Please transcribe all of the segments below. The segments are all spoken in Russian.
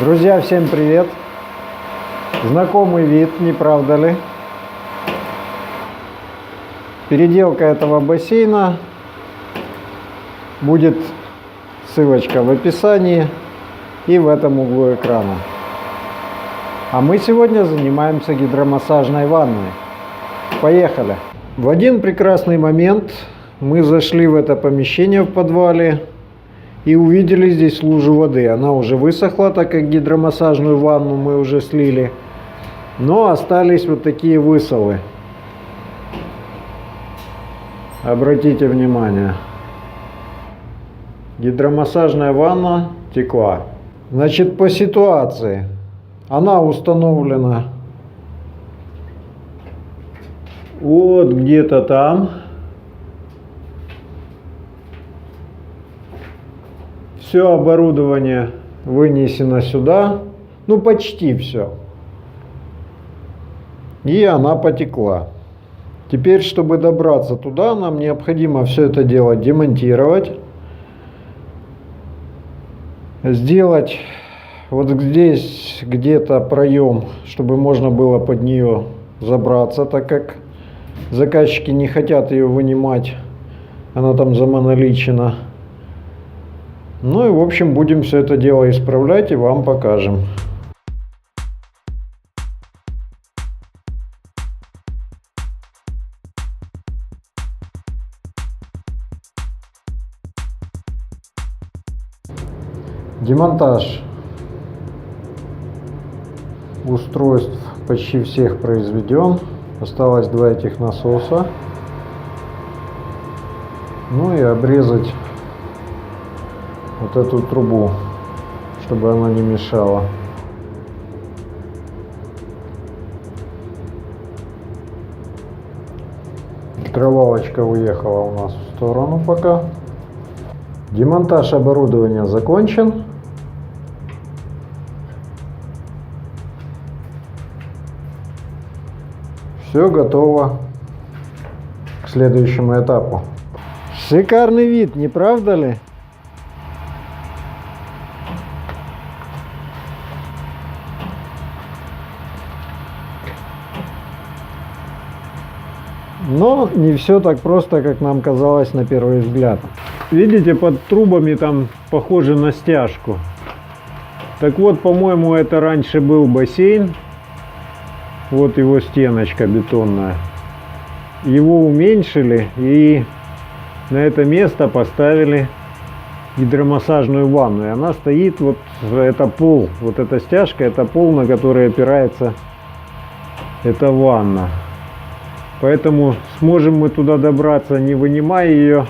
Друзья, всем привет! Знакомый вид, не правда ли? Переделка этого бассейна. Будет ссылочка в описании и в этом углу экрана. А мы сегодня занимаемся гидромассажной ванной. Поехали! В один прекрасный момент мы зашли в это помещение в подвале и увидели здесь лужу воды. Она уже высохла, так как гидромассажную ванну мы уже слили. Но остались вот такие высолы. Обратите внимание. Гидромассажная ванна текла. Значит, по ситуации. Она установлена вот где-то там. Все оборудование вынесено сюда. Ну, почти все. И она потекла. Теперь, чтобы добраться туда, нам необходимо все это дело демонтировать. Сделать вот здесь где-то проем, чтобы можно было под нее забраться, так как заказчики не хотят ее вынимать. Она там замоноличена. Ну и в общем будем все это дело исправлять и вам покажем. Демонтаж устройств почти всех произведен. Осталось два этих насоса. Ну и обрезать вот эту трубу, чтобы она не мешала. Фильтровалочка уехала у нас в сторону пока. Демонтаж оборудования закончен. Все готово к следующему этапу. Шикарный вид, не правда ли? Но не все так просто, как нам казалось на первый взгляд. Видите, под трубами там похоже на стяжку. Так вот, по-моему, это раньше был бассейн. Вот его стеночка бетонная. Его уменьшили и на это место поставили гидромассажную ванну. И она стоит, вот это пол, вот эта стяжка, это пол, на который опирается эта ванна. Поэтому сможем мы туда добраться, не вынимая ее,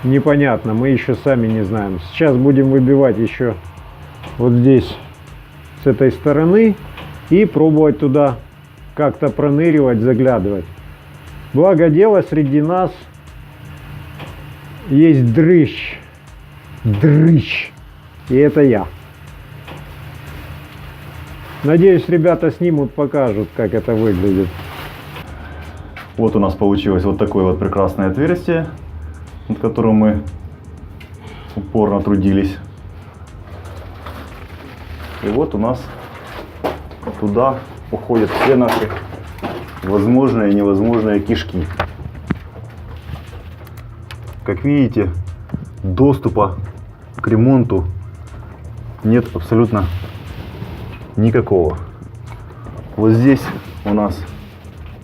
непонятно, мы еще сами не знаем. Сейчас будем выбивать еще вот здесь, с этой стороны, и пробовать туда как-то проныривать, заглядывать. Благо дело, среди нас есть дрыщ. Дрыщ. И это я. Надеюсь, ребята снимут, покажут, как это выглядит. Вот у нас получилось вот такое вот прекрасное отверстие, над которым мы упорно трудились. И вот у нас туда уходят все наши возможные и невозможные кишки. Как видите, доступа к ремонту нет абсолютно никакого. Вот здесь у нас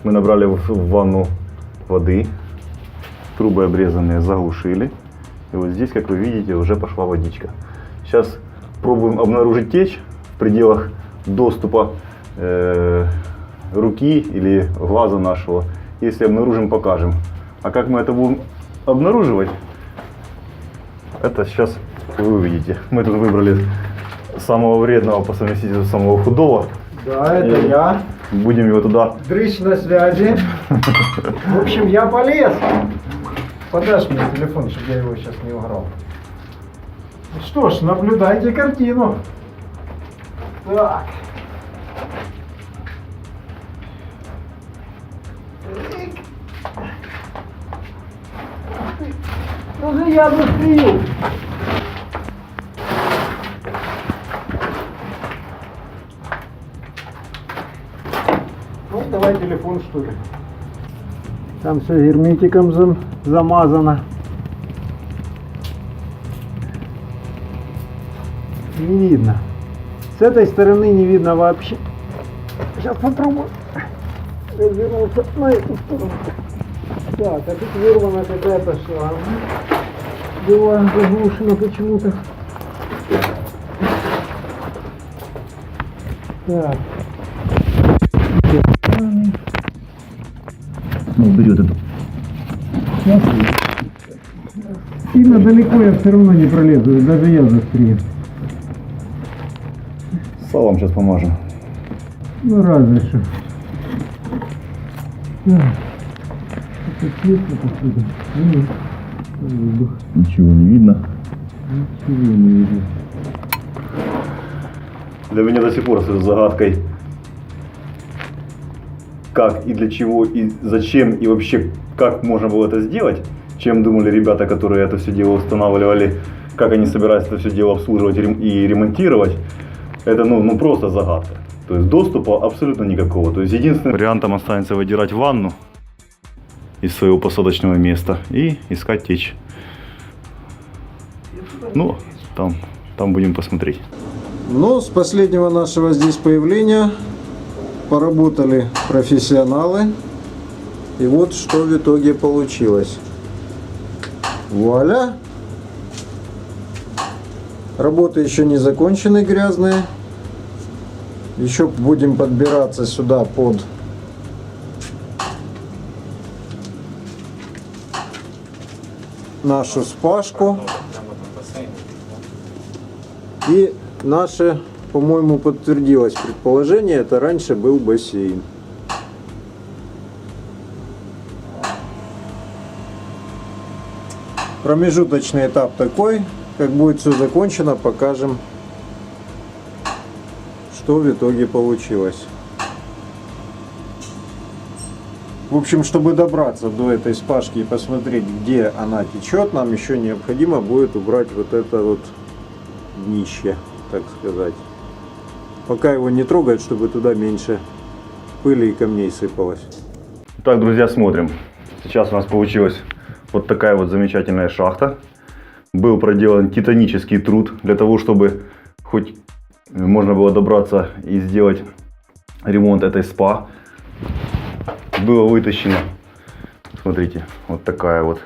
мы набрали в ванну воды, трубы обрезанные заглушили. И вот здесь, как вы видите, уже пошла водичка. Сейчас пробуем обнаружить течь в пределах доступа руки или глаза нашего. Если обнаружим, покажем. А как мы это будем обнаруживать, это сейчас вы увидите. Мы тут выбрали самого вредного по совместительству, самого худого. Да, это я. Будем его туда. Дрыщ на связи. В общем, я полез. Подашь мне телефон, чтобы я его сейчас не уграл. Ну что ж, наблюдайте картину. Так. Уже я застрелил. доставай телефон, что ли. Там все герметиком замазано. Не видно. С этой стороны не видно вообще. Сейчас попробую развернуться на эту сторону. Так, а тут вырвана какая-то шланга. Была заглушена почему-то. Так. Ну, берет это. Сильно далеко я все равно не пролезу, даже я застрял. Салом сейчас помажем. Ну разве что. Так. Это светло посюда. Ничего не видно. Ничего не видно. Для меня до сих пор остается загадкой, как и для чего, и зачем, и вообще как можно было это сделать, чем думали ребята, которые это все дело устанавливали, как они собираются это все дело обслуживать и ремонтировать. Это ну просто загадка. То есть доступа абсолютно никакого. То есть единственным вариантом останется выдирать ванну из своего посадочного места и искать течь. Ну, там будем посмотреть. Но с последнего нашего здесь появления поработали профессионалы. И вот что в итоге получилось. Вуаля! Работы еще не закончены, грязные. Еще будем подбираться сюда под нашу спашку. И наше, по-моему, подтвердилось предположение, это раньше был бассейн. Промежуточный этап такой. Как будет все закончено, покажем, что в итоге получилось. В общем, чтобы добраться до этой спашки и посмотреть, где она течет, нам еще необходимо будет убрать вот это вот днище, так сказать. Пока его не трогают, чтобы туда меньше пыли и камней сыпалось. Так, друзья, смотрим. Сейчас у нас получилась вот такая вот замечательная шахта. Был проделан титанический труд для того, чтобы хоть можно было добраться и сделать ремонт этой спа. Было вытащено, смотрите, вот такая вот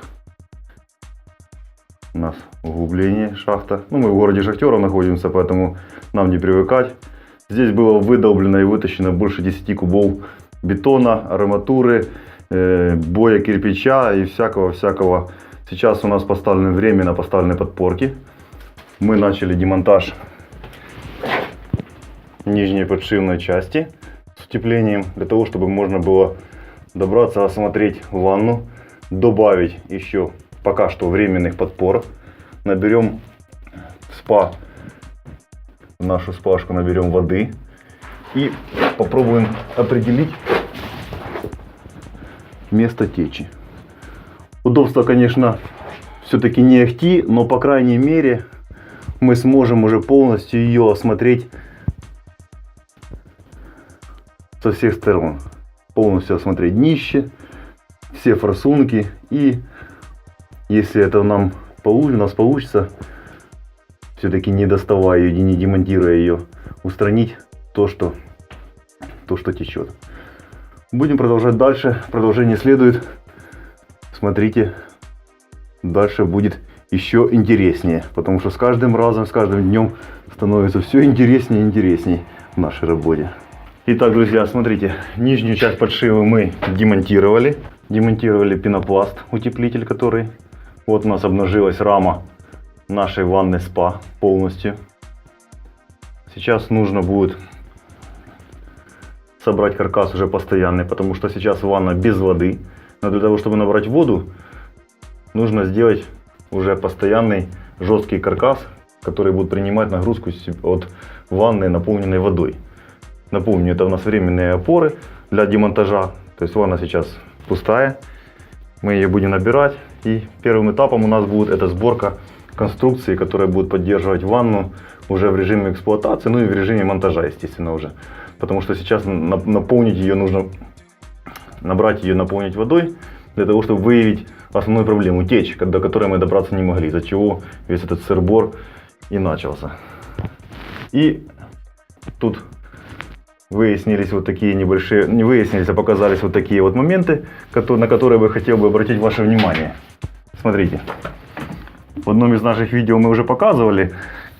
у нас углубление, шахта. Ну, мы в городе шахтеров находимся, поэтому нам не привыкать. Здесь было выдолблено и вытащено больше 10 кубов бетона, арматуры, боя кирпича и всякого-всякого. Сейчас у нас временно поставлены подпорки. Мы начали демонтаж нижней подшипной части с утеплением, для того, чтобы можно было добраться, осмотреть ванну, добавить еще пока что временных подпор. Наберем в нашу спашку наберем воды и попробуем определить место течи. Удобство, конечно, все-таки не ахти, но по крайней мере мы сможем уже полностью ее осмотреть со всех сторон. Полностью осмотреть днище, все форсунки, и если это у нас получится, все-таки не доставая ее и не демонтируя ее, устранить то, что течет. Будем продолжать дальше. Продолжение следует. Смотрите, дальше будет еще интереснее, потому что с каждым разом, с каждым днем становится все интереснее и интереснее в нашей работе. Итак, друзья, смотрите, нижнюю часть подшивы мы демонтировали. Демонтировали пенопласт, утеплитель, который. Вот у нас обнажилась рама нашей ванны спа полностью. Сейчас нужно будет собрать каркас уже постоянный, потому что сейчас ванна без воды. Но для того, чтобы набрать воду, нужно сделать уже постоянный жесткий каркас, который будет принимать нагрузку от ванны, наполненной водой. Напомню, это у нас временные опоры для демонтажа. То есть ванна сейчас пустая. Мы ее будем набирать. И первым этапом у нас будет эта сборка конструкции, которая будет поддерживать ванну уже в режиме эксплуатации, ну и в режиме монтажа, естественно, уже. Потому что сейчас наполнить ее нужно набрать ее, наполнить водой, для того, чтобы выявить основную проблему, течь, до которой мы добраться не могли, из-за чего весь этот сыр-бор и начался. И тут выяснились вот такие небольшие, не выяснились, а показались вот такие вот моменты, на которые я хотел бы обратить ваше внимание. Смотрите, в одном из наших видео мы уже показывали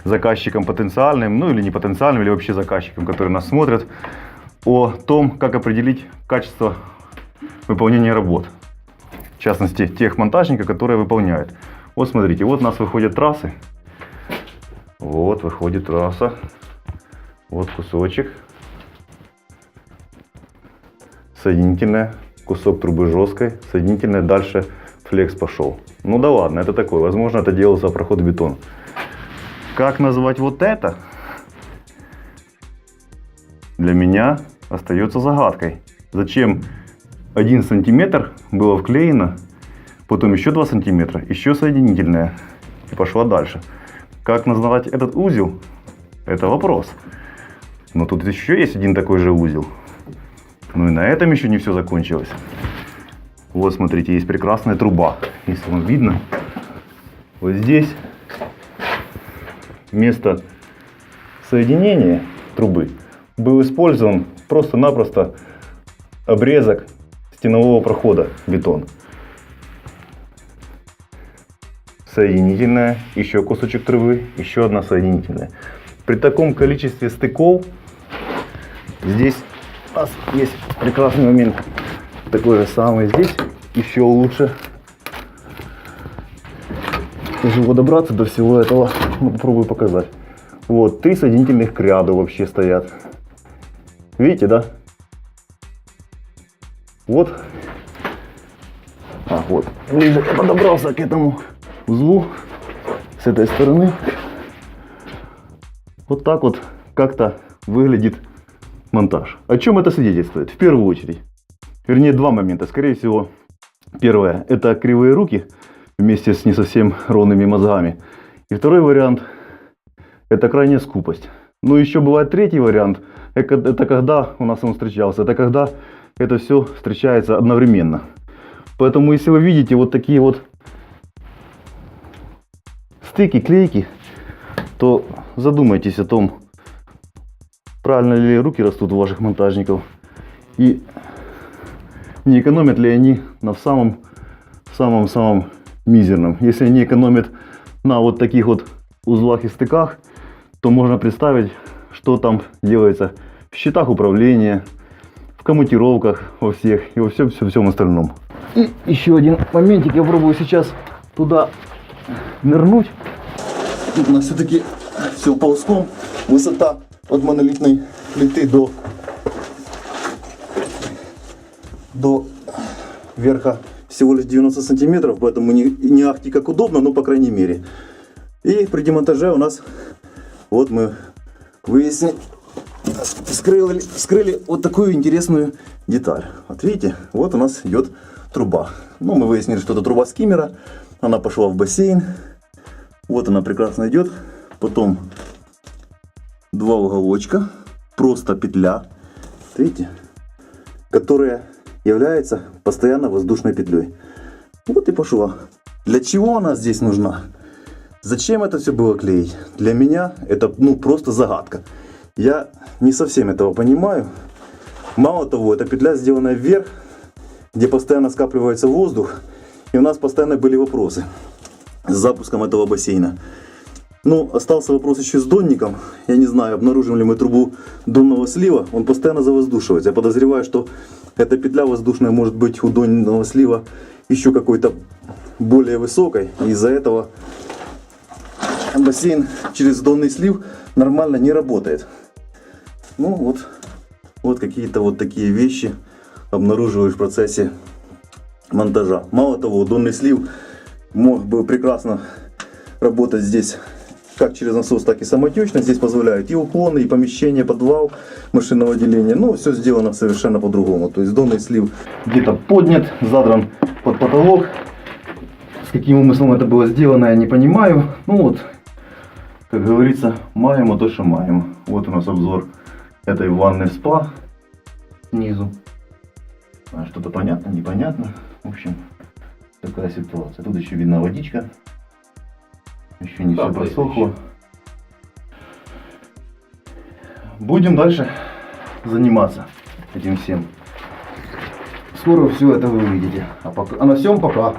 заказчикам потенциальным, ну или не потенциальным, или вообще заказчикам, которые нас смотрят, о том, как определить качество выполнения работ. В частности, тех монтажников, которые выполняют. Вот смотрите, вот у нас выходят трассы. Вот выходит трасса. Вот кусочек. Соединительная. Кусок трубы жесткой. Соединительная. Дальше флекс пошел. Ну да ладно, это такое. Возможно, это делался проход бетона. Как назвать вот это? Для меня остается загадкой. Зачем 1 сантиметр было вклеено, потом еще 2 сантиметра, еще соединительная и пошла дальше. Как назвать этот узел? Это вопрос. Но тут еще есть один такой же узел. Ну и на этом еще не все закончилось. Вот смотрите, есть прекрасная труба. Если вам видно, вот здесь вместо соединения трубы был использован просто-напросто обрезок стенового прохода бетон. Соединительная, еще кусочек трубы, еще одна соединительная. При таком количестве стыков здесь у нас есть прекрасный момент. Такой же самый здесь, еще лучше. Тяжело добраться до всего этого, но попробую показать. Вот, 3 соединительных к ряду вообще стоят. Видите, да? Вот. Вот. Ближе я подобрался к этому узлу с этой стороны. Вот так вот как-то выглядит монтаж. О чем это свидетельствует? В первую очередь. Вернее, два момента. Скорее всего, первое, это кривые руки вместе с не совсем ровными мозгами. И второй вариант, это крайняя скупость. Ну, еще бывает третий вариант. Это когда у нас он встречался. Это когда это все встречается одновременно. Поэтому, если вы видите вот такие вот стыки, клейки, то задумайтесь о том, правильно ли руки растут у ваших монтажников. И не экономят ли они на самом мизерном. Если они экономят на вот таких вот узлах и стыках, то можно представить, что там делается в щитах управления, в коммутировках во всех и во всем остальном. И еще один моментик, я пробую сейчас туда нырнуть. Тут у нас все-таки все ползком. Высота от монолитной плиты до верха всего лишь 90 сантиметров, поэтому не ахти как удобно, но по крайней мере. И при демонтаже у нас, вот мы выяснили, вскрыли вот такую интересную деталь. Вот видите, вот у нас идет труба. Ну, мы выяснили, что это труба скиммера. Она пошла в бассейн. Вот она прекрасно идет. Потом два уголочка, просто петля, видите, которая является постоянно воздушной петлей. Вот и пошла. Для чего она здесь нужна? Зачем это все было клеить? Для меня это просто загадка. Я не совсем этого понимаю. Мало того, эта петля сделана вверх, где постоянно скапливается воздух. И у нас постоянно были вопросы с запуском этого бассейна. Ну, остался вопрос еще с донником. Я не знаю, обнаружим ли мы трубу донного слива. Он постоянно завоздушивается. Я подозреваю, что эта петля воздушная может быть у донного слива еще какой-то более высокой. Из-за этого бассейн через донный слив нормально не работает. Ну, вот какие-то вот такие вещи обнаруживаю в процессе монтажа. Мало того, донный слив мог бы прекрасно работать здесь как через насос, так и самотечно. Здесь позволяют и уклоны, и помещение, подвал машинного отделения. Но все сделано совершенно по-другому. То есть донный слив где-то поднят, задран под потолок. С каким умыслом это было сделано, я не понимаю. Ну вот, как говорится, маем, а то что маем. Вот у нас обзор этой ванны спа снизу. Что-то понятно, непонятно. В общем, такая ситуация. Тут еще видна водичка. Еще не Да, все просохло. еще. Будем дальше заниматься этим всем. Скоро все это вы увидите. А на всем пока.